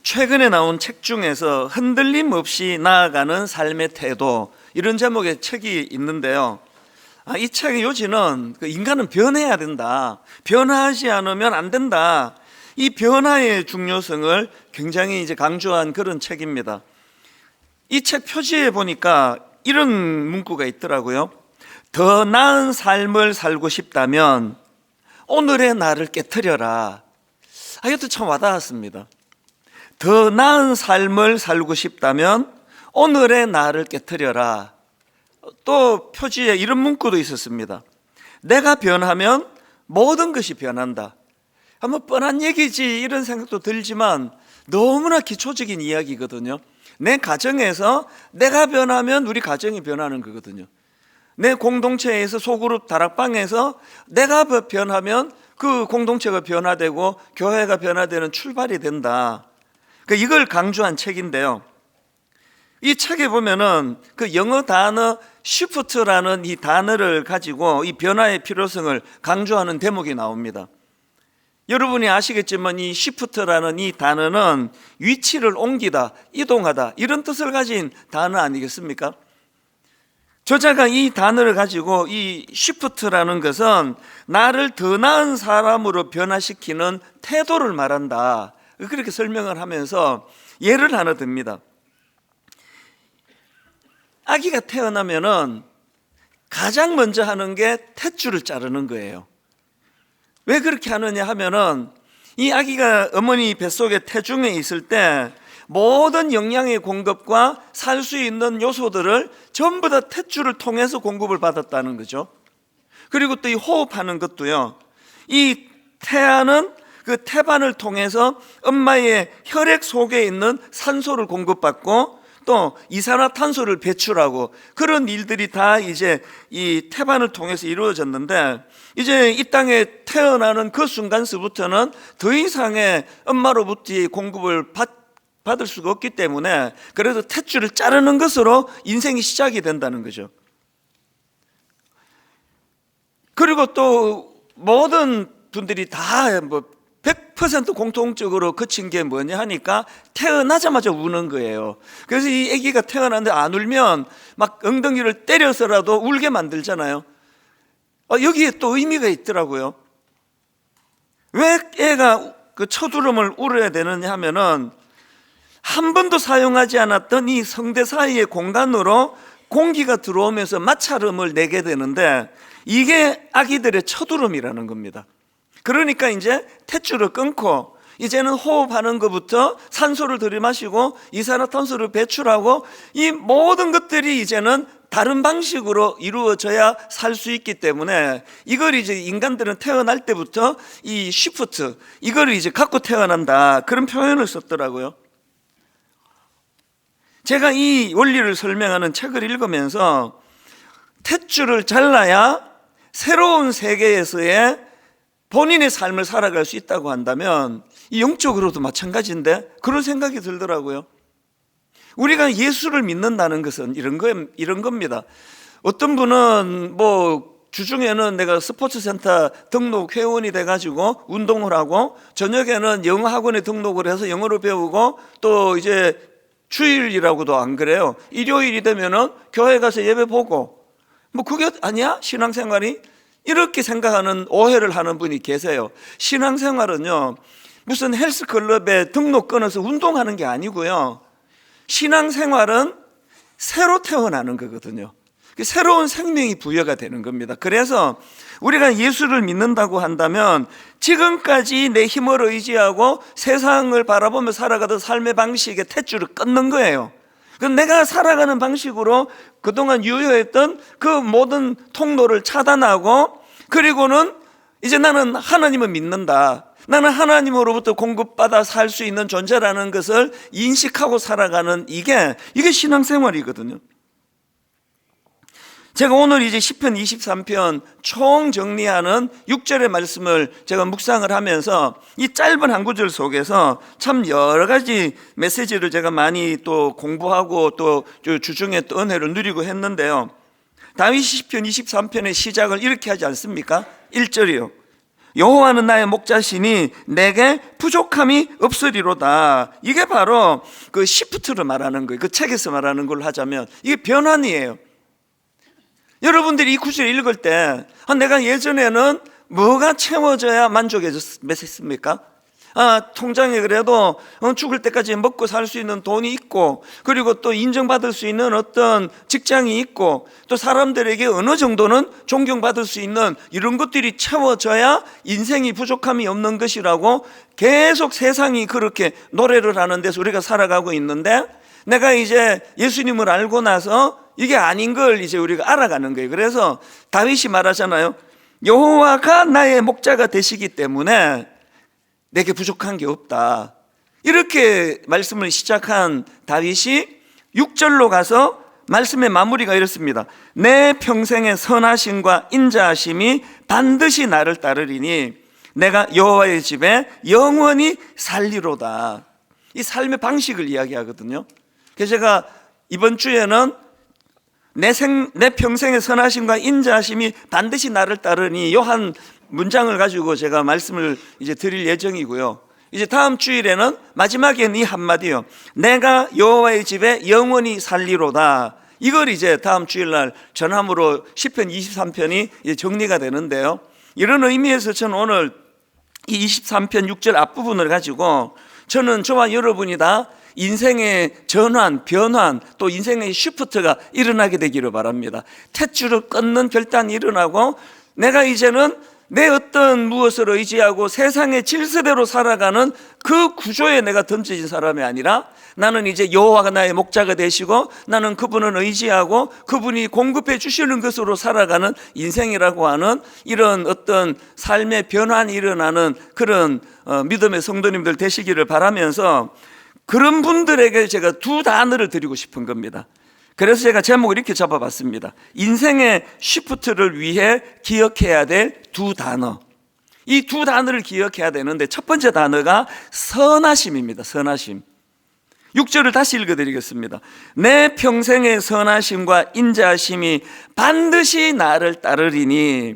최근에 나온 책 중에서 흔들림 없이 나아가는 삶의 태도, 이런 제목의 책이 있는데요. 이 책의 요지는 인간은 변해야 된다, 변화하지 않으면 안 된다, 이 변화의 중요성을 굉장히 강조한 그런 책입니다. 이 책 표지에 보니까 이런 문구가 있더라고요. 더 나은 삶을 살고 싶다면 오늘의 나를 깨트려라. 이것도 참 와닿았습니다. 더 나은 삶을 살고 싶다면 오늘의 나를 깨트려라. 또 표지에 이런 문구도 있었습니다. 내가 변하면 모든 것이 변한다. 뭐 뻔한 얘기지 이런 생각도 들지만 너무나 기초적인 이야기거든요. 내 가정에서 내가 변하면 우리 가정이 변하는 거거든요. 내 공동체에서 소그룹 다락방에서 내가 변하면 그 공동체가 변화되고 교회가 변화되는 출발이 된다. 이걸 강조한 책인데요. 이 책에 보면은 그 영어 단어 shift라는 이 단어를 가지고 이 변화의 필요성을 강조하는 대목이 나옵니다. 여러분이 아시겠지만 이 shift라는 이 단어는 위치를 옮기다, 이동하다, 이런 뜻을 가진 단어 아니겠습니까? 저자가 이 단어를 가지고 이 shift라는 것은 나를 더 나은 사람으로 변화시키는 태도를 말한다, 그렇게 설명을 하면서 예를 하나 듭니다. 아기가 태어나면은 가장 먼저 하는 게 탯줄을 자르는 거예요. 왜 그렇게 하느냐 하면은 이 아기가 어머니 뱃속에 태중에 있을 때 모든 영양의 공급과 살 수 있는 요소들을 전부 다 탯줄을 통해서 공급을 받았다는 거죠. 그리고 또 이 호흡하는 것도요, 이 태아는 그 태반을 통해서 엄마의 혈액 속에 있는 산소를 공급받고 또 이산화탄소를 배출하고, 그런 일들이 다 이제 이 태반을 통해서 이루어졌는데, 이제 이 땅에 태어나는 그 순간서부터는 더 이상의 엄마로부터의 공급을 받을 수가 없기 때문에 그래서 탯줄을 자르는 것으로 인생이 시작이 된다는 거죠. 그리고 또 모든 분들이 다 100% 공통적으로 그친 게 뭐냐 하니까 태어나자마자 우는 거예요. 그래서 이 아기가 태어났는데 안 울면 막 엉덩이를 때려서라도 울게 만들잖아요. 여기에 또 의미가 있더라고요. 왜 애가 그 첫 울음을 울어야 되느냐 하면은 한 번도 사용하지 않았던 이 성대 사이의 공간으로 공기가 들어오면서 마찰음을 내게 되는데, 이게 아기들의 첫 울음이라는 겁니다. 그러니까 이제 탯줄을 끊고 이제는 호흡하는 것부터 산소를 들이마시고 이산화탄소를 배출하고, 이 모든 것들이 이제는 다른 방식으로 이루어져야 살 수 있기 때문에 이걸 이제 인간들은 태어날 때부터 이 시프트, 이걸 이제 갖고 태어난다, 그런 표현을 썼더라고요. 제가 이 원리를 설명하는 책을 읽으면서 탯줄을 잘라야 새로운 세계에서의 본인의 삶을 살아갈 수 있다고 한다면 이 영적으로도 마찬가지인데, 그런 생각이 들더라고요. 우리가 예수를 믿는다는 것은 이런 겁니다. 어떤 분은 주중에는 내가 스포츠센터 등록 회원이 돼가지고 운동을 하고, 저녁에는 영어 학원에 등록을 해서 영어를 배우고, 또 이제 주일이라고도 안 그래요. 일요일이 되면은 교회 가서 예배 보고, 그게 아니야? 신앙생활이? 이렇게 생각하는, 오해를 하는 분이 계세요. 신앙생활은요, 무슨 헬스클럽에 등록 끊어서 운동하는 게 아니고요, 신앙생활은 새로 태어나는 거거든요. 새로운 생명이 부여가 되는 겁니다. 그래서 우리가 예수를 믿는다고 한다면 지금까지 내 힘을 의지하고 세상을 바라보며 살아가던 삶의 방식의 탯줄을 끊는 거예요. 내가 살아가는 방식으로 그동안 유효했던 그 모든 통로를 차단하고, 그리고는 이제 나는 하나님을 믿는다, 나는 하나님으로부터 공급받아 살 수 있는 존재라는 것을 인식하고 살아가는, 이게 신앙생활이거든요. 제가 오늘 이제 시편 23편 총정리하는 6절의 말씀을 제가 묵상을 하면서 이 짧은 한 구절 속에서 참 여러 가지 메시지를 제가 많이 또 공부하고 또 주중에 또 은혜를 누리고 했는데요. 다윗 시편 23편의 시작을 이렇게 하지 않습니까? 1절이요. 여호와는 나의 목자시니 내게 부족함이 없으리로다. 이게 바로 그 시프트를 말하는 거예요. 그 책에서 말하는 걸로 하자면 이게 변환이에요. 여러분들이 이 구절을 읽을 때 내가 예전에는 뭐가 채워져야 만족했습니까? 통장에 그래도 죽을 때까지 먹고 살 수 있는 돈이 있고, 그리고 또 인정받을 수 있는 어떤 직장이 있고, 또 사람들에게 어느 정도는 존경받을 수 있는 이런 것들이 채워져야 인생이 부족함이 없는 것이라고 계속 세상이 그렇게 노래를 하는 데서 우리가 살아가고 있는데, 내가 이제 예수님을 알고 나서 이게 아닌 걸 이제 우리가 알아가는 거예요. 그래서 다윗이 말하잖아요. 여호와가 나의 목자가 되시기 때문에 내게 부족한 게 없다. 이렇게 말씀을 시작한 다윗이 6절로 가서 말씀의 마무리가 이렇습니다. 내 평생의 선하심과 인자하심이 반드시 나를 따르리니 내가 여호와의 집에 영원히 살리로다. 이 삶의 방식을 이야기하거든요. 그래서 제가 이번 주에는 내 평생의 선하심과 인자하심이 반드시 나를 따르니 요 한 문장을 가지고 제가 말씀을 이제 드릴 예정이고요. 이제 다음 주일에는 마지막에는 이 한마디요. 내가 여호와의 집에 영원히 살리로다. 이걸 이제 다음 주일날 전함으로 시편 23편이 이제 정리가 되는데요. 이런 의미에서 저는 오늘 이 23편 6절 앞부분을 가지고 저는 저와 여러분이 다 인생의 전환, 변환, 또 인생의 시프트가 일어나게 되기를 바랍니다. 탯줄을 끊는 결단이 일어나고 내가 이제는 내 어떤 무엇을 의지하고 세상의 질서대로 살아가는 그 구조에 내가 던져진 사람이 아니라 나는 이제 여호와가 나의 목자가 되시고 나는 그분을 의지하고 그분이 공급해 주시는 것으로 살아가는 인생이라고 하는 이런 어떤 삶의 변환이 일어나는 그런 믿음의 성도님들 되시기를 바라면서 그런 분들에게 제가 두 단어를 드리고 싶은 겁니다. 그래서 제가 제목을 이렇게 잡아봤습니다. 인생의 시프트를 위해 기억해야 될 두 단어. 이 두 단어를 기억해야 되는데 첫 번째 단어가 선하심입니다. 선하심. 6절을 다시 읽어드리겠습니다. 내 평생의 선하심과 인자하심이 반드시 나를 따르리니.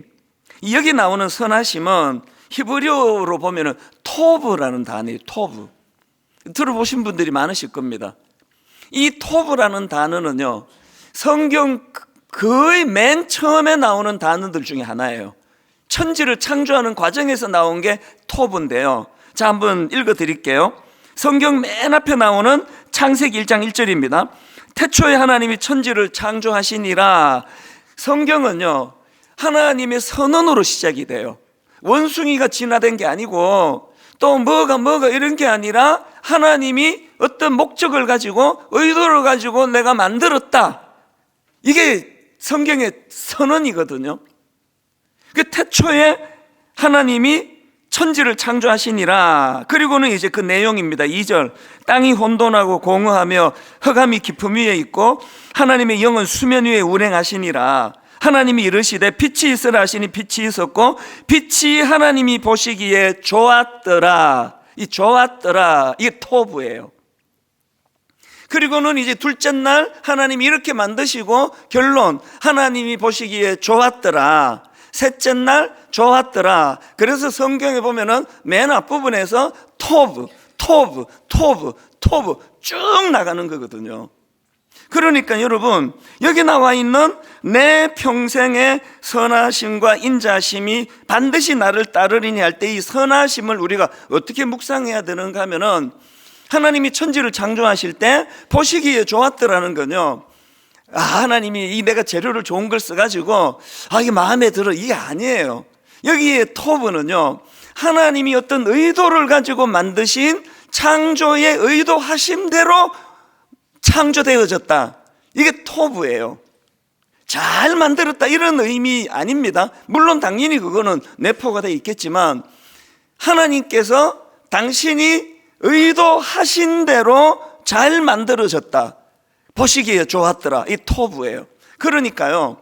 여기 나오는 선하심은 히브리어로 보면 토브라는 단어예요. 토브. 들어보신 분들이 많으실 겁니다. 이 토브라는 단어는요, 성경 거의 맨 처음에 나오는 단어들 중에 하나예요. 천지를 창조하는 과정에서 나온 게 토브인데요. 자, 한번 읽어 드릴게요. 성경 맨 앞에 나오는 창세기 1장 1절입니다. 태초에 하나님이 천지를 창조하시니라. 성경은요, 하나님의 선언으로 시작이 돼요. 원숭이가 진화된 게 아니고 또 뭐가 이런 게 아니라 하나님이 어떤 목적을 가지고 의도를 가지고 내가 만들었다. 이게 성경의 선언이거든요. 그 태초에 하나님이 천지를 창조하시니라. 그리고는 이제 그 내용입니다. 2절. 땅이 혼돈하고 공허하며 흑암이 깊음 위에 있고 하나님의 영은 수면 위에 운행하시니라. 하나님이 이르시되 빛이 있으라 하시니 빛이 있었고 빛이 하나님이 보시기에 좋았더라. 이 좋았더라, 이게 토부예요. 그리고는 이제 둘째 날 하나님이 이렇게 만드시고 결론, 하나님이 보시기에 좋았더라. 셋째 날 좋았더라. 그래서 성경에 보면은 맨 앞부분에서 토브 쭉 나가는 거거든요. 그러니까 여러분, 여기 나와 있는 내 평생의 선하심과 인자심이 반드시 나를 따르리니 할 때 이 선하심을 우리가 어떻게 묵상해야 되는가 하면은 하나님이 천지를 창조하실 때 보시기에 좋았더라는 건요, 하나님이 이 내가 재료를 좋은 걸 써가지고 이게 마음에 들어, 이게 아니에요. 여기에 토브는요, 하나님이 어떤 의도를 가지고 만드신 창조의 의도하심대로 창조되어졌다. 이게 토부예요. 잘 만들었다 이런 의미 아닙니다. 물론 당연히 그거는 내포가 되어 있겠지만 하나님께서 당신이 의도하신 대로 잘 만들어졌다. 보시기에 좋았더라. 이 토부예요. 그러니까요,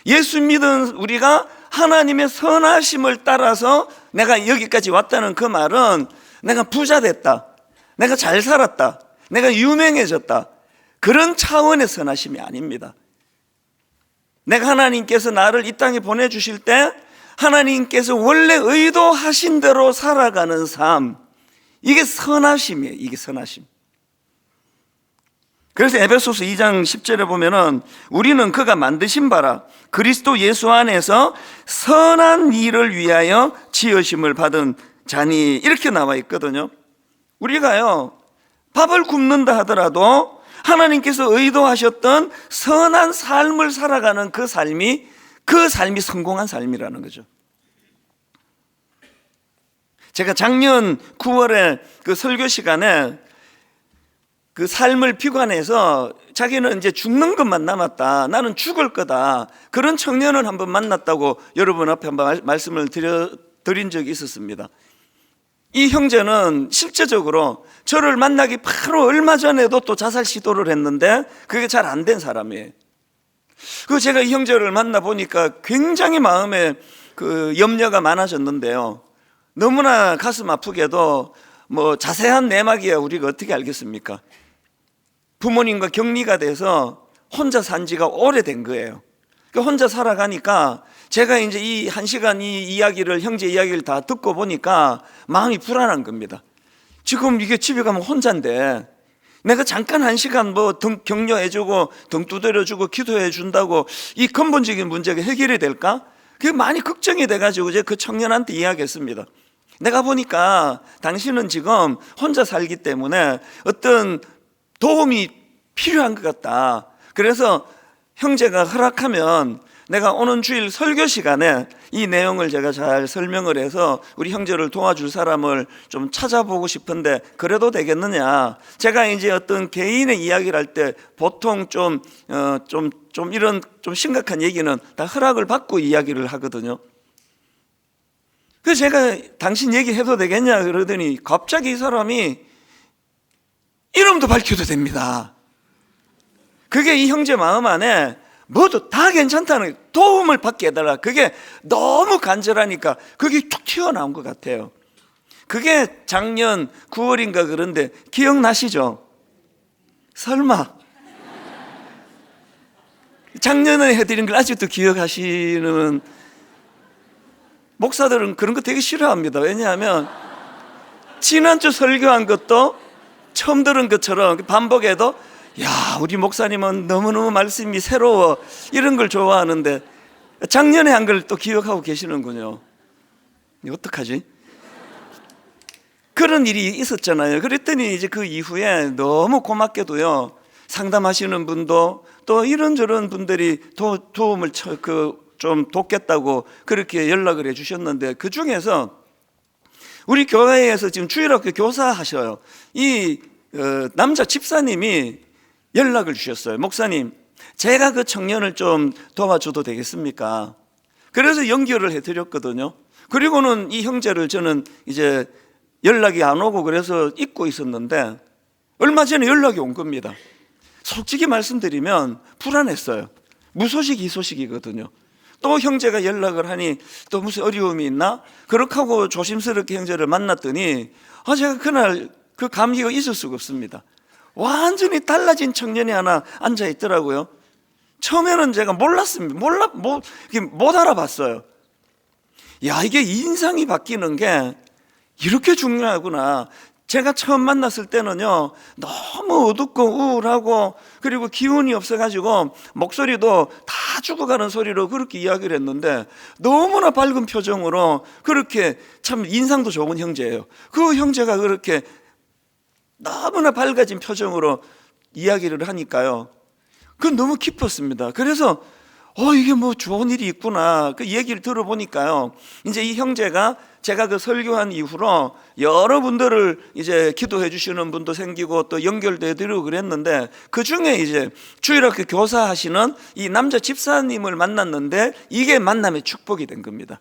예수 믿은 우리가 하나님의 선하심을 따라서 내가 여기까지 왔다는 그 말은 내가 부자 됐다, 내가 잘 살았다, 내가 유명해졌다, 그런 차원의 선하심이 아닙니다. 내가 하나님께서 나를 이 땅에 보내주실 때 하나님께서 원래 의도하신 대로 살아가는 삶, 이게 선하심이에요. 이게 선하심. 그래서 에베소서 2장 10절에 보면은 우리는 그가 만드신 바라 그리스도 예수 안에서 선한 일을 위하여 지으심을 받은 자니, 이렇게 나와 있거든요. 우리가요, 밥을 굶는다 하더라도 하나님께서 의도하셨던 선한 삶을 살아가는 그 삶이 성공한 삶이라는 거죠. 제가 작년 9월에 그 설교 시간에 그 삶을 비관해서 자기는 이제 죽는 것만 남았다, 나는 죽을 거다, 그런 청년을 한번 만났다고 여러분 앞에 한번 말씀을 드린 적이 있었습니다. 이 형제는 실제적으로 저를 만나기 바로 얼마 전에도 또 자살 시도를 했는데 그게 잘 안 된 사람이에요. 그 제가 이 형제를 만나보니까 굉장히 마음에 그 염려가 많아졌는데요, 너무나 가슴 아프게도 뭐 자세한 내막이야 우리가 어떻게 알겠습니까? 부모님과 격리가 돼서 혼자 산 지가 오래된 거예요. 그러니까 혼자 살아가니까 제가 이제 이 1시간 이 이야기를, 형제 이야기를 다 듣고 보니까 마음이 불안한 겁니다. 지금 이게 집에 가면 혼자인데 내가 잠깐 1시간 뭐 격려해주고 등 두드려주고 기도해준다고 이 근본적인 문제가 해결이 될까? 그게 많이 걱정이 돼가지고 이제 그 청년한테 이야기했습니다. 내가 보니까 당신은 지금 혼자 살기 때문에 어떤 도움이 필요한 것 같다. 그래서 형제가 허락하면 내가 오는 주일 설교 시간에 이 내용을 제가 잘 설명을 해서 우리 형제를 도와줄 사람을 좀 찾아보고 싶은데 그래도 되겠느냐. 제가 이제 어떤 개인의 이야기를 할 때 보통 좀 이런 좀 심각한 얘기는 다 허락을 받고 이야기를 하거든요. 그래서 제가 당신 얘기해도 되겠냐 그러더니 갑자기 이 사람이 이름도 밝혀도 됩니다. 그게 이 형제 마음 안에 뭐도 다 괜찮다는, 도움을 받게 해달라, 그게 너무 간절하니까 그게 툭 튀어나온 것 같아요. 그게 작년 9월인가 그런데 기억나시죠? 설마 작년에 해드린 걸 아직도 기억하시는 목사들은 그런 거 되게 싫어합니다. 왜냐하면 지난주 설교한 것도 처음 들은 것처럼 반복해도 야, 우리 목사님은 너무너무 말씀이 새로워, 이런 걸 좋아하는데 작년에 한 걸 또 기억하고 계시는군요. 어떡하지? 그런 일이 있었잖아요. 그랬더니 이제 그 이후에 너무 고맙게도요, 상담하시는 분도 또 이런저런 분들이 도움을 좀 돕겠다고 그렇게 연락을 해 주셨는데, 그 중에서 우리 교회에서 지금 주일학교 교사 하셔요. 이 남자 집사님이 연락을 주셨어요. 목사님, 제가 그 청년을 좀 도와줘도 되겠습니까? 그래서 연결을 해드렸거든요. 그리고는 이 형제를 저는 이제 연락이 안 오고 그래서 잊고 있었는데 얼마 전에 연락이 온 겁니다. 솔직히 말씀드리면 불안했어요. 무소식 희소식이거든요. 또 형제가 연락을 하니 또 무슨 어려움이 있나? 그렇게 하고 조심스럽게 형제를 만났더니 제가 그날 그 감기가 있을 수가 없습니다. 완전히 달라진 청년이 하나 앉아 있더라고요. 처음에는 제가 몰랐습니다. 못 알아봤어요. 야, 이게 인상이 바뀌는 게 이렇게 중요하구나. 제가 처음 만났을 때는요, 너무 어둡고 우울하고 그리고 기운이 없어가지고 목소리도 다 죽어가는 소리로 그렇게 이야기를 했는데 너무나 밝은 표정으로 그렇게 참 인상도 좋은 형제예요. 그 형제가 그렇게 너무나 밝아진 표정으로 이야기를 하니까요, 그건 너무 기뻤습니다. 그래서 이게 뭐 좋은 일이 있구나, 그 얘기를 들어보니까요, 이제 이 형제가 제가 그 설교한 이후로 여러분들을 이제 기도해 주시는 분도 생기고 또 연결도 해드리고 그랬는데, 그 중에 이제 주일학교 교사 하시는 이 남자 집사님을 만났는데 이게 만남의 축복이 된 겁니다.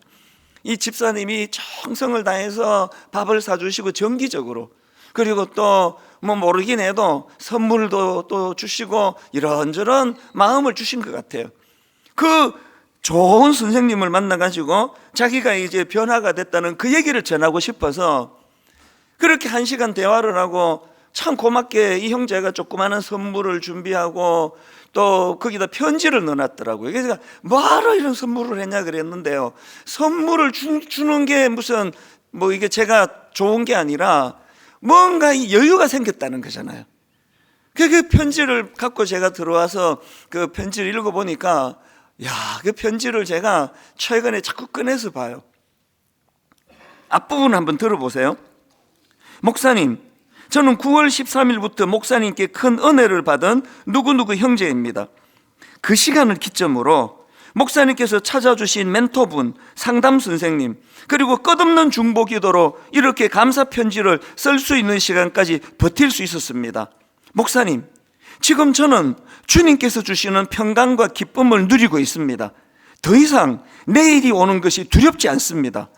이 집사님이 정성을 다해서 밥을 사주시고 정기적으로, 그리고 또 뭐 모르긴 해도 선물도 또 주시고 이런저런 마음을 주신 것 같아요. 그 좋은 선생님을 만나가지고 자기가 이제 변화가 됐다는 그 얘기를 전하고 싶어서 그렇게 1시간 대화를 하고 참 고맙게 이 형제가 조그마한 선물을 준비하고 또 거기다 편지를 넣어놨더라고요. 그래서 뭐하러 이런 선물을 했냐 그랬는데요, 선물을 주는 게 무슨 뭐 이게 제가 좋은 게 아니라 뭔가 이 여유가 생겼다는 거잖아요. 그 편지를 갖고 제가 들어와서 그 편지를 읽어보니까, 야, 그 편지를 제가 최근에 자꾸 꺼내서 봐요. 앞부분 한번 들어보세요. 목사님, 저는 9월 13일부터 목사님께 큰 은혜를 받은 누구누구 형제입니다. 그 시간을 기점으로 목사님께서 찾아주신 멘토분, 상담 선생님, 그리고 끝없는 중보 기도로 이렇게 감사 편지를 쓸 수 있는 시간까지 버틸 수 있었습니다. 목사님, 지금 저는 주님께서 주시는 평강과 기쁨을 누리고 있습니다. 더 이상 내일이 오는 것이 두렵지 않습니다.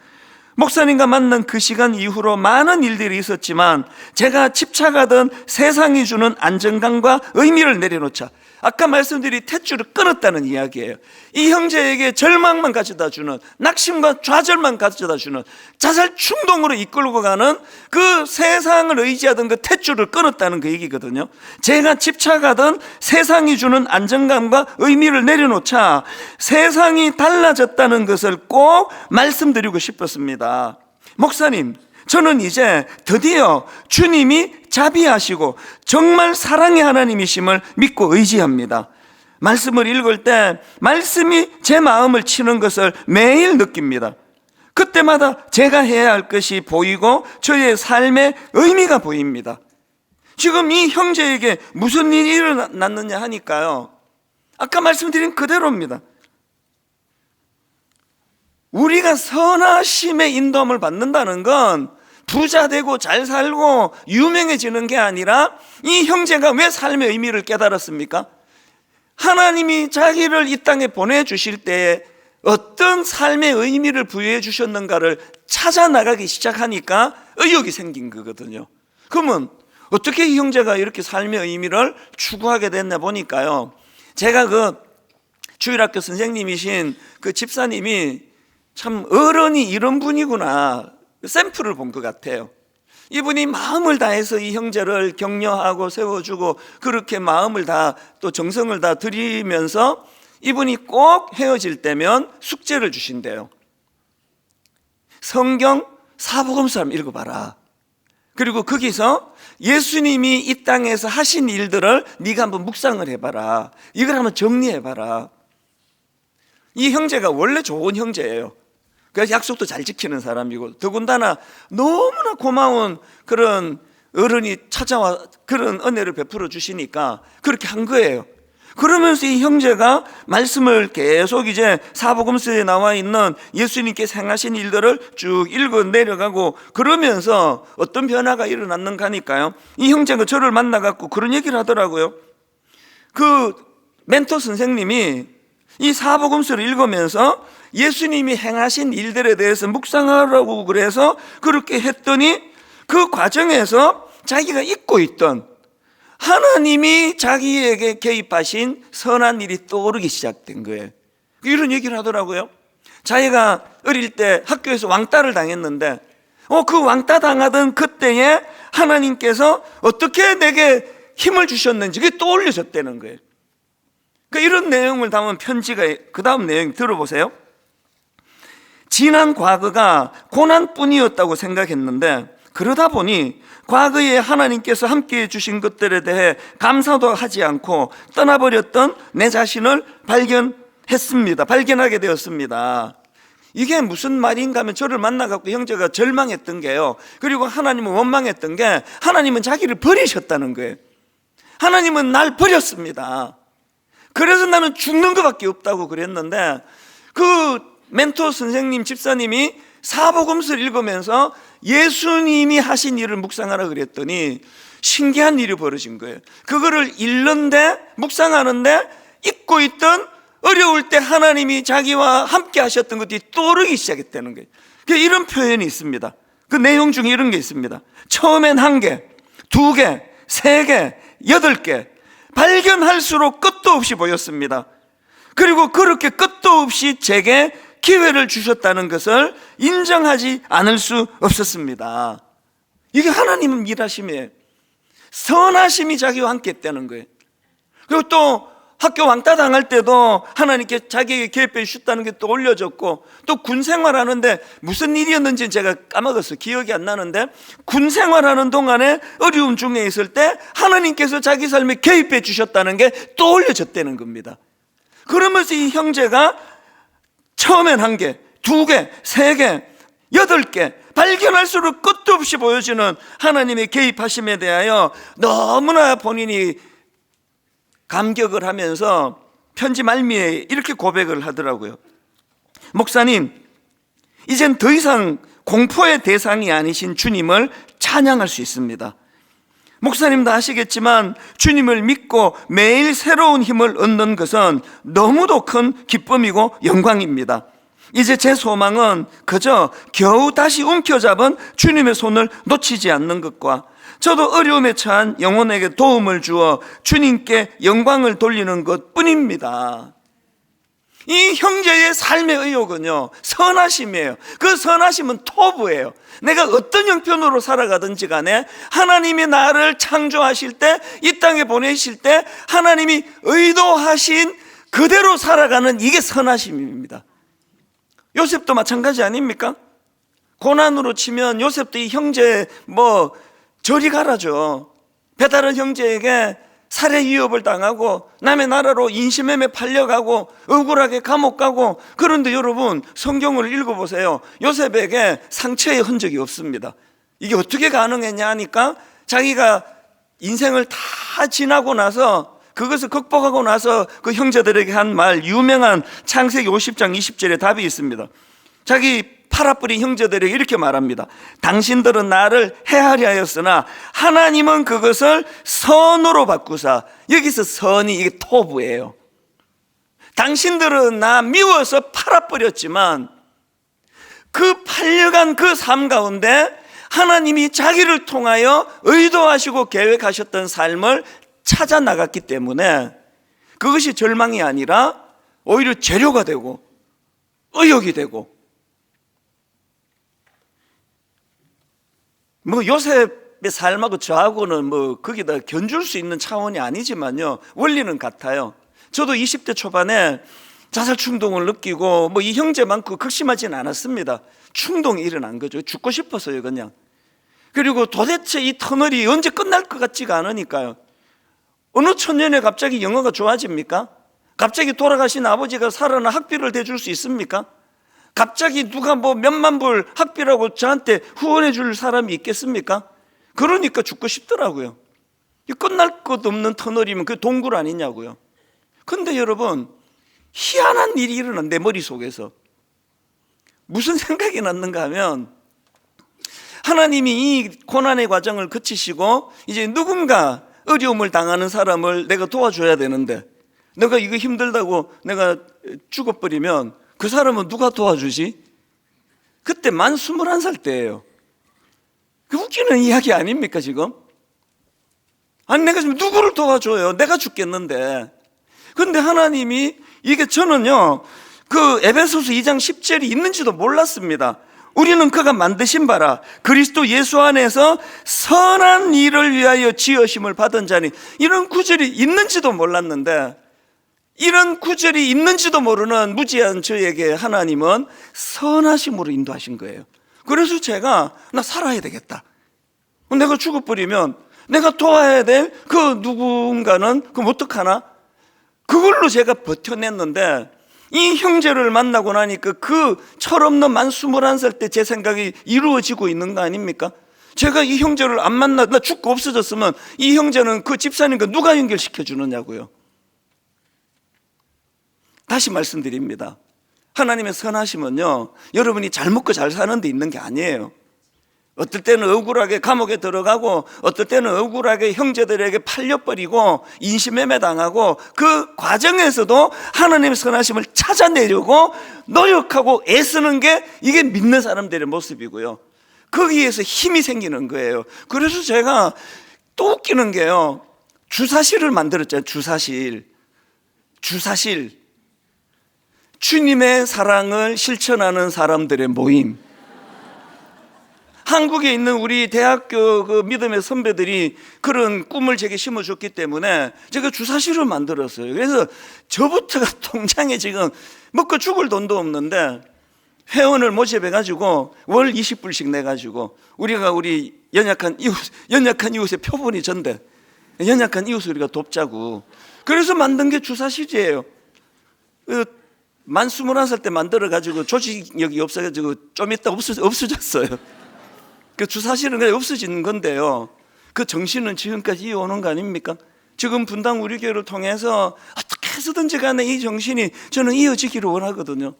목사님과 만난 그 시간 이후로 많은 일들이 있었지만 제가 집착하던 세상이 주는 안정감과 의미를 내려놓자 아까 말씀드린 탯줄을 끊었다는 이야기예요. 이 형제에게 절망만 가져다 주는, 낙심과 좌절만 가져다 주는, 자살 충동으로 이끌고 가는 그 세상을 의지하던 그 탯줄을 끊었다는 그 얘기거든요. 제가 집착하던 세상이 주는 안정감과 의미를 내려놓자 세상이 달라졌다는 것을 꼭 말씀드리고 싶었습니다. 목사님, 저는 이제 드디어 주님이 자비하시고 정말 사랑의 하나님이심을 믿고 의지합니다. 말씀을 읽을 때 말씀이 제 마음을 치는 것을 매일 느낍니다. 그때마다 제가 해야 할 것이 보이고 저의 삶의 의미가 보입니다. 지금 이 형제에게 무슨 일이 일어났느냐 하니까요, 아까 말씀드린 그대로입니다. 우리가 선하심의 인도함을 받는다는 건 부자 되고 잘 살고 유명해지는 게 아니라, 이 형제가 왜 삶의 의미를 깨달았습니까? 하나님이 자기를 이 땅에 보내주실 때 어떤 삶의 의미를 부여해 주셨는가를 찾아 나가기 시작하니까 의욕이 생긴 거거든요. 그러면 어떻게 이 형제가 이렇게 삶의 의미를 추구하게 됐나 보니까요, 제가 그 주일학교 선생님이신 그 집사님이 참 어른이 이런 분이구나 샘플을 본 것 같아요. 이분이 마음을 다해서 이 형제를 격려하고 세워주고 그렇게 마음을 다 또 정성을 다 드리면서 이분이 꼭 헤어질 때면 숙제를 주신대요. 성경 사복음서 한번 읽어봐라. 그리고 거기서 예수님이 이 땅에서 하신 일들을 네가 한번 묵상을 해봐라. 이걸 한번 정리해봐라. 이 형제가 원래 좋은 형제예요. 그래서 약속도 잘 지키는 사람이고 더군다나 너무나 고마운 그런 어른이 찾아와 그런 은혜를 베풀어 주시니까 그렇게 한 거예요. 그러면서 이 형제가 말씀을 계속 이제 사복음서에 나와 있는 예수님께서 행하신 일들을 쭉 읽어 내려가고 그러면서 어떤 변화가 일어났는가 하니까요, 이 형제가 저를 만나갖고 그런 얘기를 하더라고요. 그 멘토 선생님이 이 사복음서를 읽으면서 예수님이 행하신 일들에 대해서 묵상하라고 그래서 그렇게 했더니 그 과정에서 자기가 잊고 있던 하나님이 자기에게 개입하신 선한 일이 떠오르기 시작된 거예요. 이런 얘기를 하더라고요. 자기가 어릴 때 학교에서 왕따를 당했는데 그 왕따 당하던 그때에 하나님께서 어떻게 내게 힘을 주셨는지 그게 떠올려졌다는 거예요. 이런 내용을 담은 편지가 그 다음 내용 들어보세요. 지난 과거가 고난뿐이었다고 생각했는데 그러다 보니 과거에 하나님께서 함께해 주신 것들에 대해 감사도 하지 않고 떠나버렸던 내 자신을 발견하게 되었습니다. 이게 무슨 말인가 하면 저를 만나갖고 형제가 절망했던 게요, 그리고 하나님은 원망했던 게 하나님은 자기를 버리셨다는 거예요. 하나님은 날 버렸습니다. 그래서 나는 죽는 것밖에 없다고 그랬는데 그 멘토 선생님 집사님이 사복음서를 읽으면서 예수님이 하신 일을 묵상하라 그랬더니 신기한 일이 벌어진 거예요. 그거를 읽는데 묵상하는데 잊고 있던 어려울 때 하나님이 자기와 함께 하셨던 것들이 떠오르기 시작했다는 거예요. 이런 표현이 있습니다. 그 내용 중에 이런 게 있습니다. 처음엔 1개, 2개, 3개, 8개 발견할수록 끝도 없이 보였습니다. 그리고 그렇게 끝도 없이 제게 기회를 주셨다는 것을 인정하지 않을 수 없었습니다. 이게 하나님의 일하심이에요. 선하심이 자기와 함께 했다는 거예요. 그리고 또 학교 왕따 당할 때도 하나님께 자기에게 계획표를 주셨다는 게 또 올려졌고, 또 군 생활하는데 무슨 일이었는지 제가 까먹었어요. 기억이 안 나는데, 군 생활하는 동안에 어려움 중에 있을 때 하나님께서 자기 삶에 개입해 주셨다는 게 또 올려졌다는 겁니다. 그러면서 이 형제가 처음엔 1개, 2개, 3개, 8개 발견할수록 끝도 없이 보여주는 하나님의 개입하심에 대하여 너무나 본인이 감격을 하면서 편지 말미에 이렇게 고백을 하더라고요. 목사님, 이젠 더 이상 공포의 대상이 아니신 주님을 찬양할 수 있습니다. 목사님도 아시겠지만 주님을 믿고 매일 새로운 힘을 얻는 것은 너무도 큰 기쁨이고 영광입니다. 이제 제 소망은 그저 겨우 다시 움켜잡은 주님의 손을 놓치지 않는 것과 저도 어려움에 처한 영혼에게 도움을 주어 주님께 영광을 돌리는 것 뿐입니다. 이 형제의 삶의 의욕은요, 선하심이에요. 그 선하심은 토부예요. 내가 어떤 형편으로 살아가든지 간에 하나님이 나를 창조하실 때, 이 땅에 보내실 때 하나님이 의도하신 그대로 살아가는 이게 선하심입니다. 요셉도 마찬가지 아닙니까? 고난으로 치면 요셉도 이 형제 저리 가라죠. 배다른 형제에게 살해 위협을 당하고 남의 나라로 인신매매 팔려가고 억울하게 감옥 가고. 그런데 여러분, 성경을 읽어보세요. 요셉에게 상처의 흔적이 없습니다. 이게 어떻게 가능했냐 하니까 자기가 인생을 다 지나고 나서, 그것을 극복하고 나서 그 형제들에게 한 말, 유명한 창세기 50장 20절에 답이 있습니다. 자기 팔아뿌린 형제들에게 이렇게 말합니다. 당신들은 나를 해하려 하였으나 하나님은 그것을 선으로 바꾸사. 여기서 선이 이게 토부예요. 당신들은 나 미워서 팔아버렸지만 그 팔려간 그 삶 가운데 하나님이 자기를 통하여 의도하시고 계획하셨던 삶을 찾아 나갔기 때문에 그것이 절망이 아니라 오히려 재료가 되고 의욕이 되고. 요셉의 삶하고 저하고는 거기다 견줄 수 있는 차원이 아니지만요, 원리는 같아요. 저도 20대 초반에 자살 충동을 느끼고 이 형제만큼 극심하지는 않았습니다. 충동이 일어난 거죠. 죽고 싶어서요, 그냥. 그리고 도대체 이 터널이 언제 끝날 것 같지가 않으니까요. 어느 천년에 갑자기 영어가 좋아집니까? 갑자기 돌아가신 아버지가 살아나 학비를 대줄 수 있습니까? 갑자기 누가 몇만 불 학비라고 저한테 후원해 줄 사람이 있겠습니까? 그러니까 죽고 싶더라고요. 끝날 것 없는 터널이면 그게 동굴 아니냐고요. 근데 여러분, 희한한 일이 일어난 내 머릿속에서 무슨 생각이 났는가 하면, 하나님이 이 고난의 과정을 거치시고 이제 누군가 어려움을 당하는 사람을 내가 도와줘야 되는데, 내가 이거 힘들다고 내가 죽어버리면 그 사람은 누가 도와주지? 그때 만 21살 때예요. 그 웃기는 이야기 아닙니까 지금? 아니, 내가 지금 누구를 도와줘요? 내가 죽겠는데. 근데 하나님이, 이게 저는요, 그 에베소서 2장 10절이 있는지도 몰랐습니다. 우리는 그가 만드신 바라 그리스도 예수 안에서 선한 일을 위하여 지으심을 받은 자니. 이런 구절이 있는지도 몰랐는데, 이런 구절이 있는지도 모르는 무지한 저에게 하나님은 선하심으로 인도하신 거예요. 그래서 제가 나 살아야 되겠다. 내가 죽어버리면 내가 도와야 될 그 누군가는 그럼 어떡하나? 그걸로 제가 버텨냈는데, 이 형제를 만나고 나니까 그 철없는 만 21살 때 제 생각이 이루어지고 있는 거 아닙니까? 제가 이 형제를 안 나 죽고 없어졌으면 이 형제는 그 집사님과 누가 연결시켜 주느냐고요. 다시 말씀드립니다. 하나님의 선하심은요, 여러분이 잘 먹고 잘 사는 데 있는 게 아니에요. 어떨 때는 억울하게 감옥에 들어가고, 어떨 때는 억울하게 형제들에게 팔려버리고 인신매매 당하고, 그 과정에서도 하나님의 선하심을 찾아내려고 노력하고 애쓰는 게 이게 믿는 사람들의 모습이고요. 거기에서 힘이 생기는 거예요. 그래서 제가 또 웃기는 게요, 주사실을 만들었잖아요. 주사실. 주님의 사랑을 실천하는 사람들의 모임. 한국에 있는 우리 대학교 그 믿음의 선배들이 그런 꿈을 제게 심어줬기 때문에 제가 주사실을 만들었어요. 그래서 저부터가 통장에 지금 먹고 죽을 돈도 없는데 회원을 모집해가지고 월 20불씩 내가지고 우리가 우리 연약한 이웃의 표본이 전대, 연약한 이웃을 우리가 돕자고. 그래서 만든 게 주사실이에요. 만 21살 때 만들어가지고 조직력이 없어가지고 좀 있다 없어졌어요. 그 주사실은 그냥 없어진 건데요. 그 정신은 지금까지 이어오는 거 아닙니까? 지금 분당 우리 교회를 통해서 어떻게 해서든지 간에 이 정신이 저는 이어지기를 원하거든요.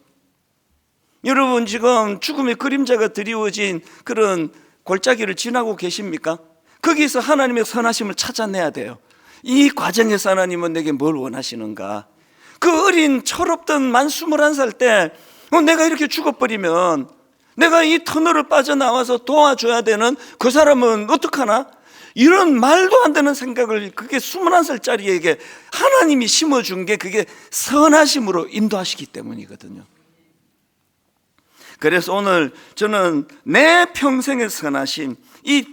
여러분 지금 죽음의 그림자가 드리워진 그런 골짜기를 지나고 계십니까? 거기서 하나님의 선하심을 찾아내야 돼요. 이 과정에서 하나님은 내게 뭘 원하시는가? 그 어린 철없던 만 21살 때 내가 이렇게 죽어버리면 내가 이 터널을 빠져나와서 도와줘야 되는 그 사람은 어떡하나? 이런 말도 안 되는 생각을 그게 21살짜리에게 하나님이 심어준 게 그게 선하심으로 인도하시기 때문이거든요. 그래서 오늘 저는 내 평생의 선하심, 이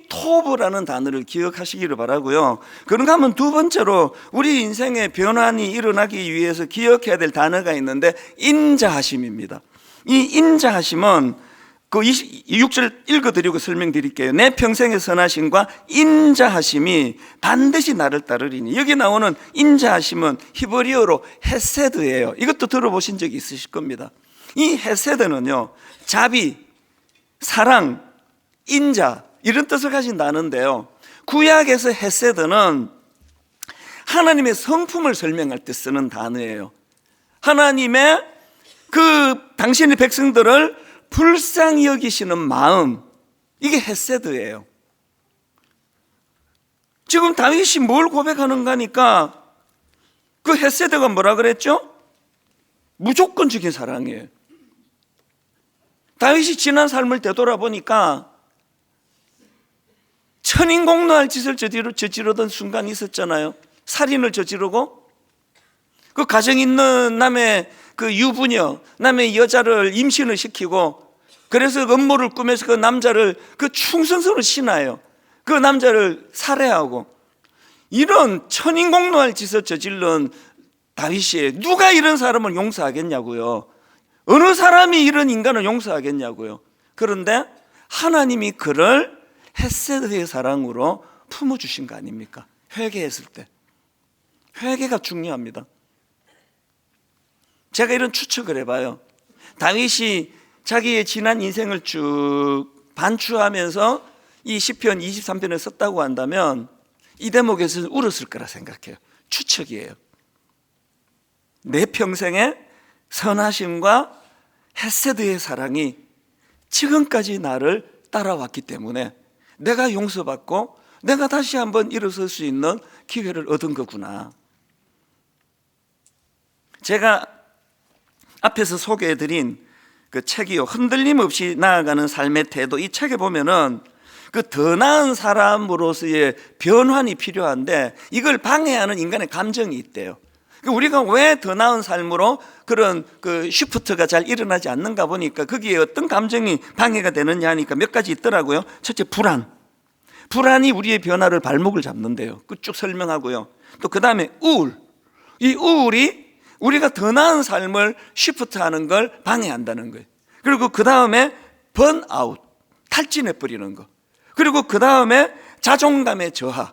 토브라는 단어를 기억하시기를 바라고요. 그런가 하면 두 번째로 우리 인생의 변환이 일어나기 위해서 기억해야 될 단어가 있는데 인자하심입니다. 이 인자하심은 그 6절 읽어드리고 설명드릴게요. 내 평생의 선하심과 인자하심이 반드시 나를 따르리니. 여기 나오는 인자하심은 히브리어로 헤세드예요. 이것도 들어보신 적이 있으실 겁니다. 이 헤세드는요, 자비, 사랑, 인자 이런 뜻을 가진 단어인데요, 구약에서 헤세드는 하나님의 성품을 설명할 때 쓰는 단어예요. 하나님의 그 당신의 백성들을 불쌍히 여기시는 마음, 이게 헤세드예요. 지금 다윗이 뭘 고백하는가 하니까 그 헤세드가 뭐라 그랬죠? 무조건적인 사랑이에요. 다윗이 지난 삶을 되돌아보니까 천인공노할 짓을 저지르던 순간이 있었잖아요. 살인을 저지르고 그 가정 있는 남의 그 유부녀, 남의 여자를 임신을 시키고, 그래서 음모를 꾸며서 그 남자를 그 충성스러운 신하예요. 그 남자를 살해하고, 이런 천인공노할 짓을 저질른 다윗이 누가 이런 사람을 용서하겠냐고요. 어느 사람이 이런 인간을 용서하겠냐고요. 그런데 하나님이 그를 헤세드의 사랑으로 품어주신 거 아닙니까? 회개했을 때. 회개가 중요합니다. 제가 이런 추측을 해봐요. 다윗이 자기의 지난 인생을 쭉 반추하면서 이 시편 23편을 썼다고 한다면 이 대목에서는 울었을 거라 생각해요. 추측이에요. 내 평생의 선하심과 헤세드의 사랑이 지금까지 나를 따라왔기 때문에 내가 용서받고 내가 다시 한번 일어설 수 있는 기회를 얻은 거구나. 제가 앞에서 소개해드린 그 책이요, 흔들림 없이 나아가는 삶의 태도, 이 책에 보면은 그 더 나은 사람으로서의 변환이 필요한데 이걸 방해하는 인간의 감정이 있대요. 우리가 왜 더 나은 삶으로 그런 그 쉬프트가 잘 일어나지 않는가 보니까 거기에 어떤 감정이 방해가 되느냐 하니까 몇 가지 있더라고요. 첫째, 불안이 우리의 변화를 발목을 잡는데요. 그 쭉 설명하고요. 또 그 다음에 우울, 이 우울이 우리가 더 나은 삶을 쉬프트하는 걸 방해한다는 거예요. 그리고 그 다음에 번아웃, 탈진해버리는 거. 그리고 그 다음에 자존감의 저하.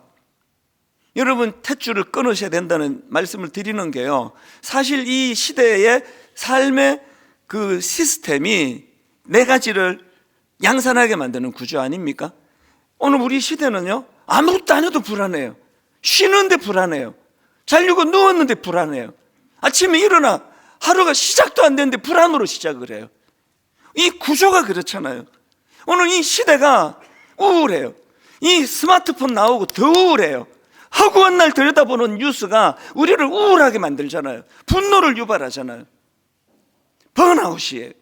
여러분, 탯줄을 끊으셔야 된다는 말씀을 드리는 게요, 사실 이 시대의 삶의 그 시스템이 네 가지를 양산하게 만드는 구조 아닙니까? 오늘 우리 시대는요, 아무것도 안 해도 불안해요. 쉬는데 불안해요. 자려고 누웠는데 불안해요. 아침에 일어나 하루가 시작도 안 됐는데 불안으로 시작을 해요. 이 구조가 그렇잖아요. 오늘 이 시대가 우울해요. 이 스마트폰 나오고 더 우울해요. 허구한 날 들여다보는 뉴스가 우리를 우울하게 만들잖아요. 분노를 유발하잖아요. 번아웃이에요.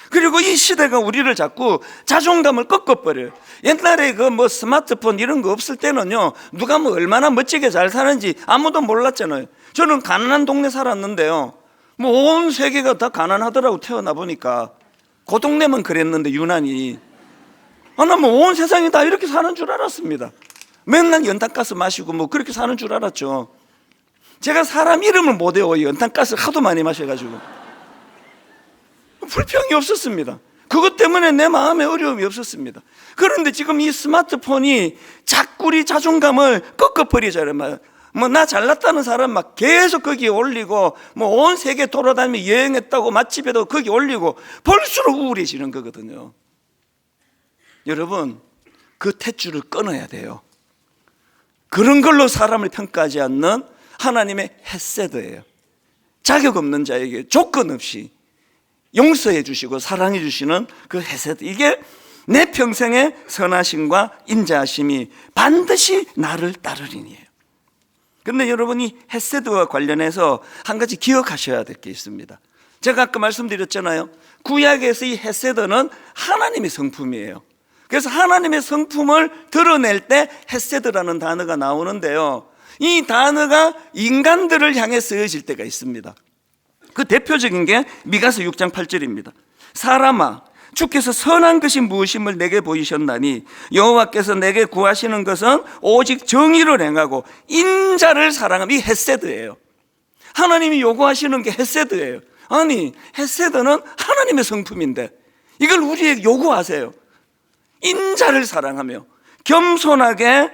그리고 이 시대가 우리를 자꾸 자존감을 꺾어버려요. 옛날에 그 뭐 스마트폰 이런 거 없을 때는요, 누가 뭐 얼마나 멋지게 잘 사는지 아무도 몰랐잖아요. 저는 가난한 동네 살았는데요, 뭐 온 세계가 다 가난하더라고. 태어나 보니까 그 동네만 그랬는데 유난히. 나 뭐 온 세상이 다 이렇게 사는 줄 알았습니다. 맨날 연탄가스 마시고 뭐 그렇게 사는 줄 알았죠. 제가 사람 이름을 못 외워요. 연탄가스를 하도 많이 마셔가지고. 불평이 없었습니다. 그것 때문에 내 마음에 어려움이 없었습니다. 그런데 지금 이 스마트폰이 자꾸 우리 자존감을 꺾어버리잖아요. 뭐 나 잘났다는 사람 막 계속 거기에 올리고, 뭐 온 세계 돌아다니며 여행했다고 맛집에도 거기 올리고, 볼수록 우울해지는 거거든요. 여러분, 그 탯줄을 끊어야 돼요. 그런 걸로 사람을 평가하지 않는 하나님의 헤세드예요. 자격 없는 자에게 조건 없이 용서해 주시고 사랑해 주시는 그 헤세드, 이게 내 평생의 선하심과 인자하심이 반드시 나를 따르리니에요. 그런데 여러분이 헤세드와 관련해서 한 가지 기억하셔야 될 게 있습니다. 제가 아까 말씀드렸잖아요. 구약에서 이 헤세드는 하나님의 성품이에요. 그래서 하나님의 성품을 드러낼 때 헤세드라는 단어가 나오는데요, 이 단어가 인간들을 향해 쓰여질 때가 있습니다. 그 대표적인 게 미가서 6장 8절입니다. 사람아, 주께서 선한 것이 무엇임을 내게 보이셨나니 여호와께서 내게 구하시는 것은 오직 정의를 행하고 인자를 사랑함. 이 헤세드예요. 하나님이 요구하시는 게 헤세드예요. 아니, 헤세드는 하나님의 성품인데 이걸 우리에게 요구하세요. 인자를 사랑하며 겸손하게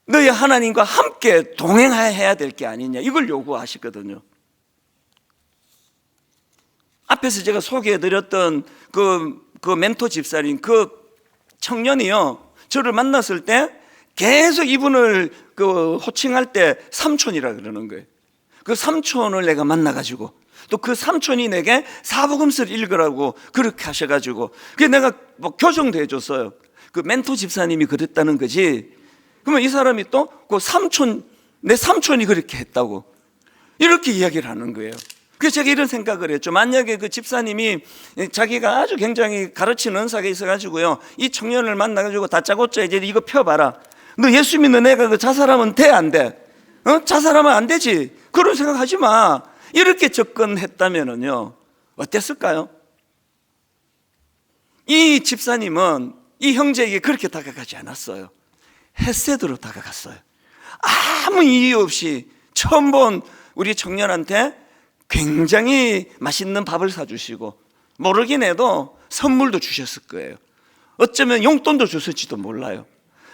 너희 하나님과 함께 동행해야 될 게 아니냐, 이걸 요구하시거든요. 앞에서 제가 소개해드렸던 그 멘토 집사님, 그 청년이요, 저를 만났을 때 계속 이분을 호칭할 때 삼촌이라 그러는 거예요. 그 삼촌을 내가 만나가지고 또 그 삼촌이 내게 사복음서를 읽으라고 그렇게 하셔가지고, 그게 내가 뭐 교정도 해줬어요. 그 멘토 집사님이 그랬다는 거지. 그러면 이 사람이 또 그 삼촌, 내 삼촌이 그렇게 했다고 이렇게 이야기를 하는 거예요. 그래서 제가 이런 생각을 했죠. 만약에 그 집사님이 자기가 아주 굉장히 가르치는 은사가 있어가지고요, 이 청년을 만나가지고 다짜고짜 이제 이거 펴봐라, 너 예수 믿는 애가 그 자살하면 돼, 안 돼? 자살하면 안 되지, 그런 생각하지 마, 이렇게 접근했다면은요 어땠을까요? 이 집사님은 이 형제에게 그렇게 다가가지 않았어요. 헤세드로 다가갔어요. 아무 이유 없이 처음 본 우리 청년한테 굉장히 맛있는 밥을 사주시고, 모르긴 해도 선물도 주셨을 거예요. 어쩌면 용돈도 줬을지도 몰라요.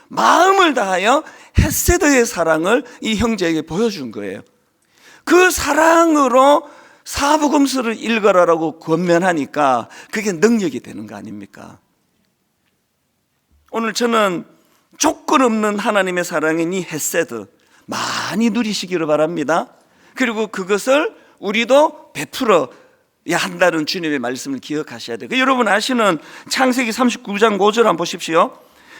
마음을 다하여 헤세드의 사랑을 이 형제에게 보여준 거예요. 그 사랑으로 사복음서를 읽어라라고 권면하니까 그게 능력이 되는 거 아닙니까? 오늘 저는 조건 없는 하나님의 사랑인 이 헤세드 많이 누리시기를 바랍니다. 그리고 그것을 우리도 베풀어야 한다는 주님의 말씀을 기억하셔야 돼요. 여러분 아시는 창세기 39장 5절 한번 보십시오.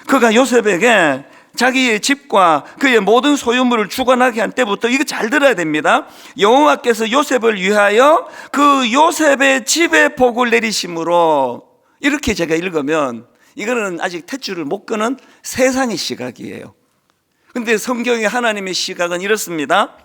그가 요셉에게 자기의 집과 그의 모든 소유물을 주관하게 한 때부터, 이거 잘 들어야 됩니다, 여호와께서 요셉을 위하여 그 요셉의 집에 복을 내리심으로, 이렇게 제가 읽으면 이거는 아직 탯줄을 못 끄는 세상의 시각이에요. 근데 성경의 하나님의 시각은 이렇습니다.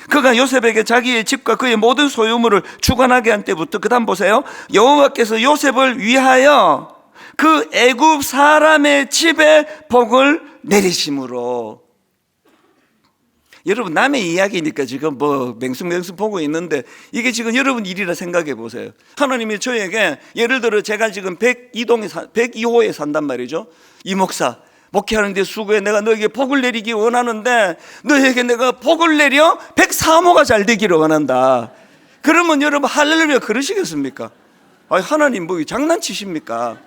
그가 요셉에게 자기의 집과 그의 모든 소유물을 주관하게 한 때부터, 그 다음 보세요, 여호와께서 요셉을 위하여 그 애굽 사람의 집에 복을 내리심으로. 여러분 남의 이야기니까 지금 뭐 맹숭맹숭 보고 있는데, 이게 지금 여러분 일이라 생각해 보세요. 하나님이 저에게, 예를 들어 제가 지금 102호에 산단 말이죠. 이 목사 목회하는데 수고해, 내가 너에게 복을 내리기 원하는데 너에게 내가 복을 내려 103호가 잘 되기를 원한다. 그러면 여러분 할렐루야 그러시겠습니까? 아니, 하나님 뭐 장난치십니까?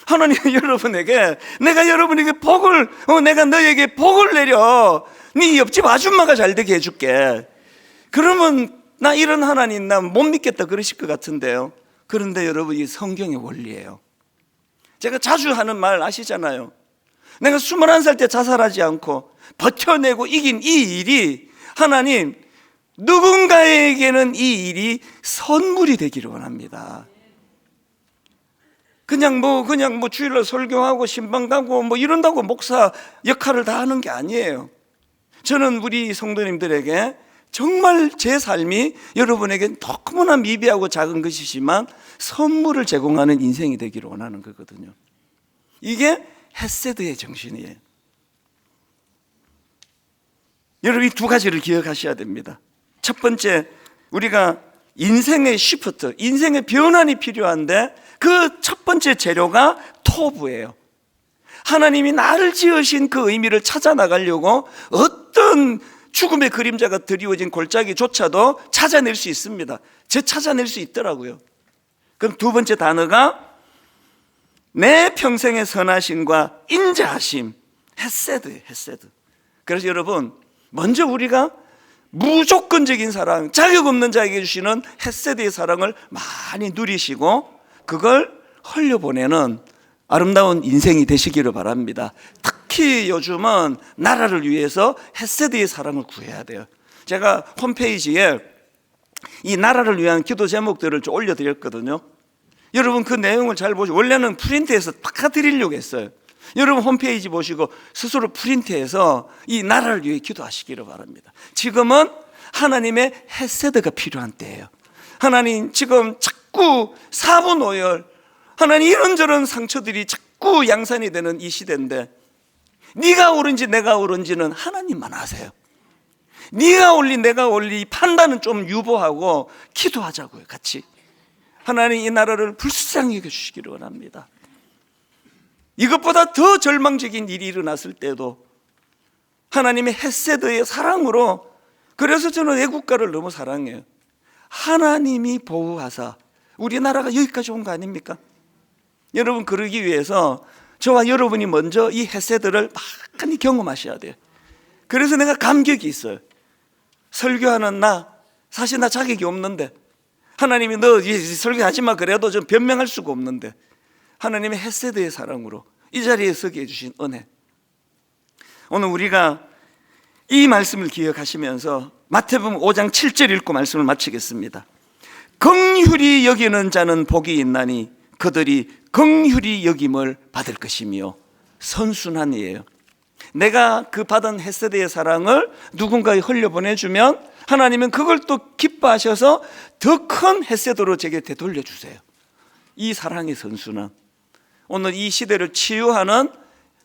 하나님 여러분에게, 내가 여러분에게 복을, 내가 너에게 복을 내려 네 옆집 아줌마가 잘 되게 해줄게. 그러면 나 이런 하나님 나 못 믿겠다 그러실 것 같은데요. 그런데 여러분, 이 성경의 원리예요. 제가 자주 하는 말 아시잖아요. 내가 21살 때 자살하지 않고 버텨내고 이긴 이 일이, 하나님 누군가에게는 이 일이 선물이 되기를 원합니다. 그냥 뭐 주일날 설교하고 신방 가고 뭐 이런다고 목사 역할을 다 하는 게 아니에요. 저는 우리 성도님들에게 정말 제 삶이 여러분에게 너무나 미비하고 작은 것이지만 선물을 제공하는 인생이 되기를 원하는 거거든요. 이게 헤세드의 정신이에요. 여러분, 이 두 가지를 기억하셔야 됩니다. 첫 번째, 우리가 인생의 시프트, 인생의 변환이 필요한데 그 첫 번째 재료가 토부예요. 하나님이 나를 지으신 그 의미를 찾아 나가려고 어떤 죽음의 그림자가 드리워진 골짜기조차도 찾아낼 수 있습니다. 찾아낼 수 있더라고요. 그럼 두 번째 단어가 내 평생의 선하심과 인자하심, 헤세드예요. 헤세드. 그래서 여러분, 먼저 우리가 무조건적인 사랑, 자격 없는 자에게 주시는 헤세드의 사랑을 많이 누리시고 그걸 흘려보내는 아름다운 인생이 되시기를 바랍니다. 특히 요즘은 나라를 위해서 헤세드의 사랑을 구해야 돼요. 제가 홈페이지에 이 나라를 위한 기도 제목들을 좀 올려드렸거든요. 여러분, 그 내용을 잘 보시고, 원래는 프린트해서 바꿔드리려고 했어요. 여러분 홈페이지 보시고 스스로 프린트해서 이 나라를 위해 기도하시기를 바랍니다. 지금은 하나님의 헤세드가 필요한 때예요. 하나님, 지금 자꾸 사분오열, 하나님 이런저런 상처들이 자꾸 양산이 되는 이 시대인데 네가 옳은지 내가 옳은지는 하나님만 아세요. 네가 옳리 내가 옳리 판단은 좀 유보하고 기도하자고요. 같이 하나님 이 나라를 불쌍히 여겨주시기를 원합니다. 이것보다 더 절망적인 일이 일어났을 때도 하나님의 헤세드의 사랑으로, 그래서 저는 애국가를 너무 사랑해요. 하나님이 보호하사 우리나라가 여기까지 온 거 아닙니까? 여러분, 그러기 위해서 저와 여러분이 먼저 이 헤세드를 많이 경험하셔야 돼요. 그래서 내가 감격이 있어요. 설교하는 나, 사실 나 자격이 없는데 하나님이 너 설교하지 마 그래도 좀 변명할 수가 없는데 하나님의 헤세드의 사랑으로 이 자리에 서게 해주신 은혜, 오늘 우리가 이 말씀을 기억하시면서 마태복음 5장 7절 읽고 말씀을 마치겠습니다. 긍휼히 여기는 자는 복이 있나니 그들이 긍휼히 여김을 받을 것이며, 선순환이에요. 내가 그 받은 헤세드의 사랑을 누군가에 흘려보내주면 하나님은 그걸 또 기뻐하셔서 더 큰 헤세드로 제게 되돌려 주세요. 이 사랑의 선순환, 오늘 이 시대를 치유하는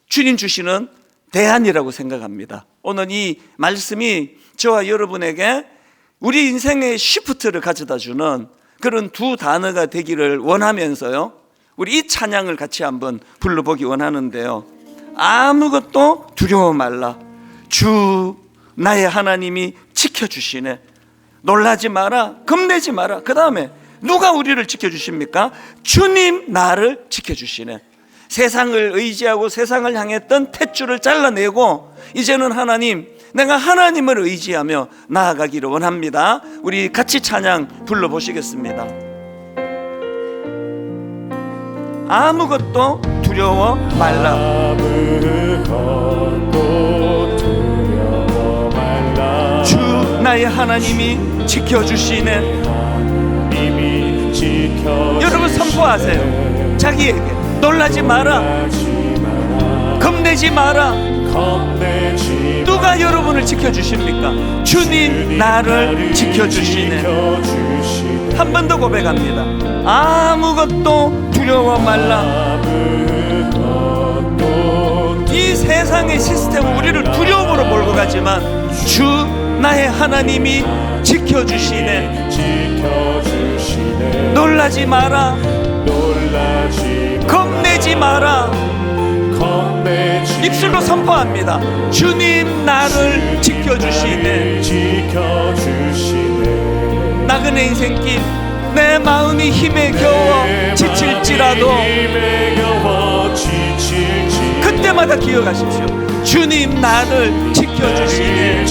주님 주시는 대안이라고 생각합니다. 오늘 이 말씀이 저와 여러분에게 우리 인생의 시프트를 가져다 주는 그런 두 단어가 되기를 원하면서요, 우리 이 찬양을 같이 한번 불러보기 원하는데요. 아무것도 두려워 말라, 주 나의 하나님이 지켜주시네. 놀라지 마라, 겁내지 마라. 그 다음에 누가 우리를 지켜주십니까? 주님 나를 지켜주시네. 세상을 의지하고 세상을 향했던 탯줄을 잘라내고 이제는 하나님, 내가 하나님을 의지하며 나아가기를 원합니다. 우리 같이 찬양 불러보시겠습니다. 아무것도 두려워 말라. 아무것도 두려워 말라. 주 나의 하나님이 지켜주시네. 하나님이 지켜주시네. 여러분 선포하세요. 자기에게 놀라지 마라, 겁내지 마라. 누가 여러분을 지켜주십니까? 주님 나를 지켜주시네. 한 번 더 고백합니다. 아무것도 두려워 말라. 이 세상의 시스템은 우리를 두려움으로 몰고 가지만 주 나의 하나님이 지켜주시네. 놀라지 마라, 겁내지 마라. 입술로 선포합니다. 주님 나를 지켜주시네. 나그네 인생길, 내 마음이 힘에 겨워 지칠지라도 그때마다 기억하십시오. 주님 나를 지켜주시네.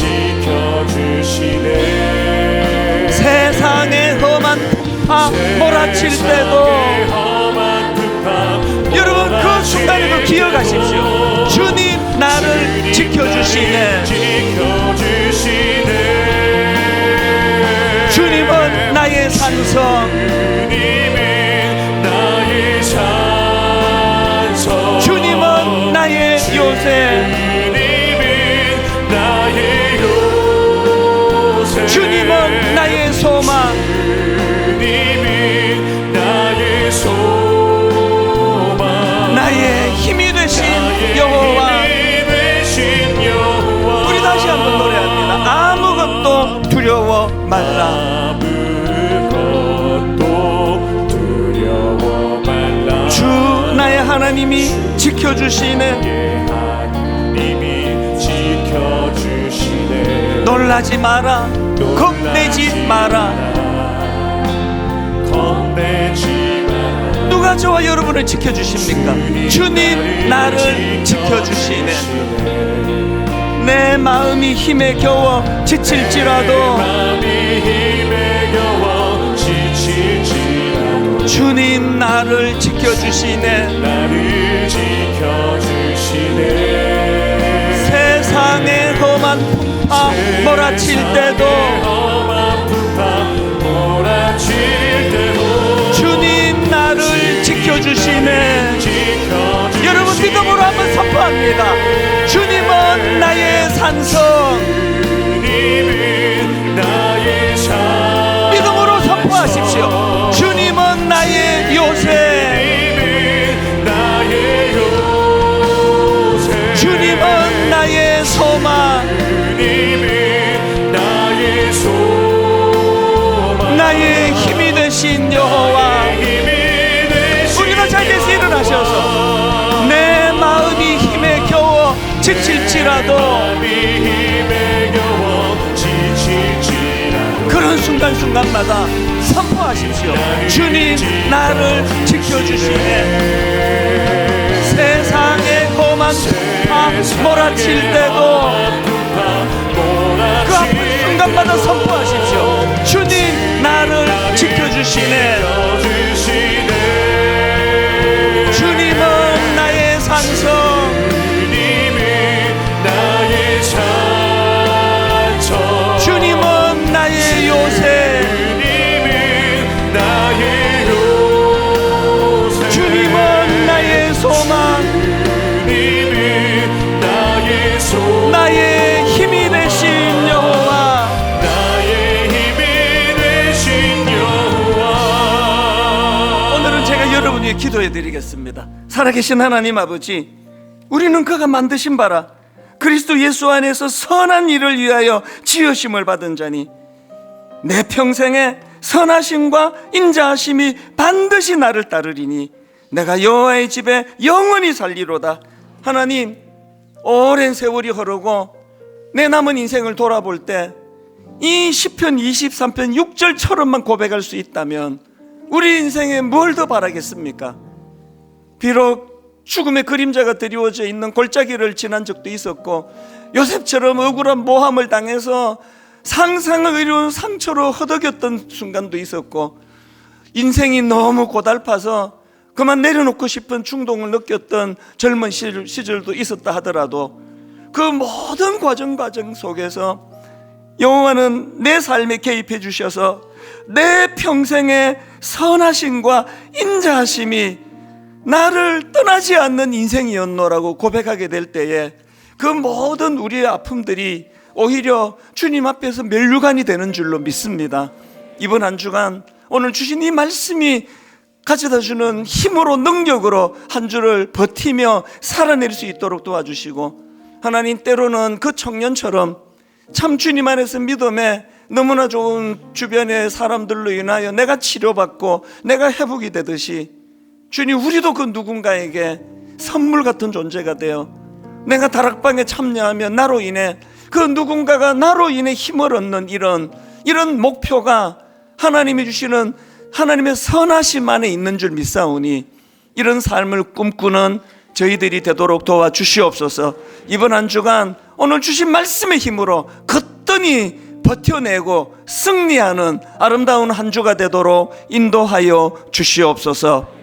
세상의 험한 풍파 몰아칠 때도 여러분 그 순간에도 기억하십시오. 주님 나를 지켜주시네. 주님은 나의 산성, 주님은 나의 요새, 말라. 아무것도 두려워 말라. 주 나의 하나님이 지켜주시네. 하나님이 지켜주시네. 놀라지 마라. 겁내지 마라. 겁내지 마라. 누가 저와 여러분을 지켜주십니까? 주님 나를 지켜주시네. 내 마음이 힘에 겨워 지칠지라도 주님 나를 지켜주시네. 나를 지켜주시네. 세상의 험한 풍파 몰아칠 때도 주님 나를 지켜주시네. 여러분 믿음으로 한번 선포합니다. 주님은 나의 산성. 믿음으로 선포하십시오. 주님은 나의 요새. 주님은 나의 소망. 나의 힘이 되신 여호와. 우리가 자리에서 일어나셔서 내 마음이 힘에 겨워 지칠지라도 그런 순간순간마다 선포하십시오. 주님 나를 지켜주시네. 세상의 험한 풍파 몰아칠 때도 그 아픈 순간마다 선포하십시오. 주님 나를 지켜주시네. 주님은 나의 산성. 주님은 나의 요새. 주님은 나의 소망. 나의 힘이 되신 여호와. 오늘은 제가 여러분 위해 기도해 드리겠습니다. 살아계신 하나님 아버지, 우리는 그가 만드신 바라 그리스도 예수 안에서 선한 일을 위하여 지으심을 받은 자니 내 평생에 선하심과 인자하심이 반드시 나를 따르리니 내가 여호와의 집에 영원히 살리로다. 하나님, 오랜 세월이 흐르고 내 남은 인생을 돌아볼 때 이 시편 23편 6절처럼만 고백할 수 있다면 우리 인생에 뭘 더 바라겠습니까? 비록 죽음의 그림자가 드리워져 있는 골짜기를 지난 적도 있었고 요셉처럼 억울한 모함을 당해서 상상을 이룬 상처로 허덕였던 순간도 있었고 인생이 너무 고달파서 그만 내려놓고 싶은 충동을 느꼈던 젊은 시절도 있었다 하더라도 그 모든 과정 속에서 여호와는 내 삶에 개입해 주셔서 내 평생의 선하심과 인자하심이 나를 떠나지 않는 인생이었노라고 고백하게 될 때에 그 모든 우리의 아픔들이 오히려 주님 앞에서 면류관이 되는 줄로 믿습니다. 이번 한 주간 오늘 주신 이 말씀이 가져다주는 힘으로 능력으로 한 주를 버티며 살아낼 수 있도록 도와주시고, 하나님 때로는 그 청년처럼 참 주님 안에서 믿음에 너무나 좋은 주변의 사람들로 인하여 내가 치료받고 내가 회복이 되듯이 주님, 우리도 그 누군가에게 선물 같은 존재가 되어 내가 다락방에 참여하면 나로 인해 그 누군가가 나로 인해 힘을 얻는 이런 목표가 하나님이 주시는 하나님의 선하심 안에 있는 줄 믿사오니 이런 삶을 꿈꾸는 저희들이 되도록 도와주시옵소서. 이번 한 주간 오늘 주신 말씀의 힘으로 거뜬히 버텨내고 승리하는 아름다운 한 주가 되도록 인도하여 주시옵소서.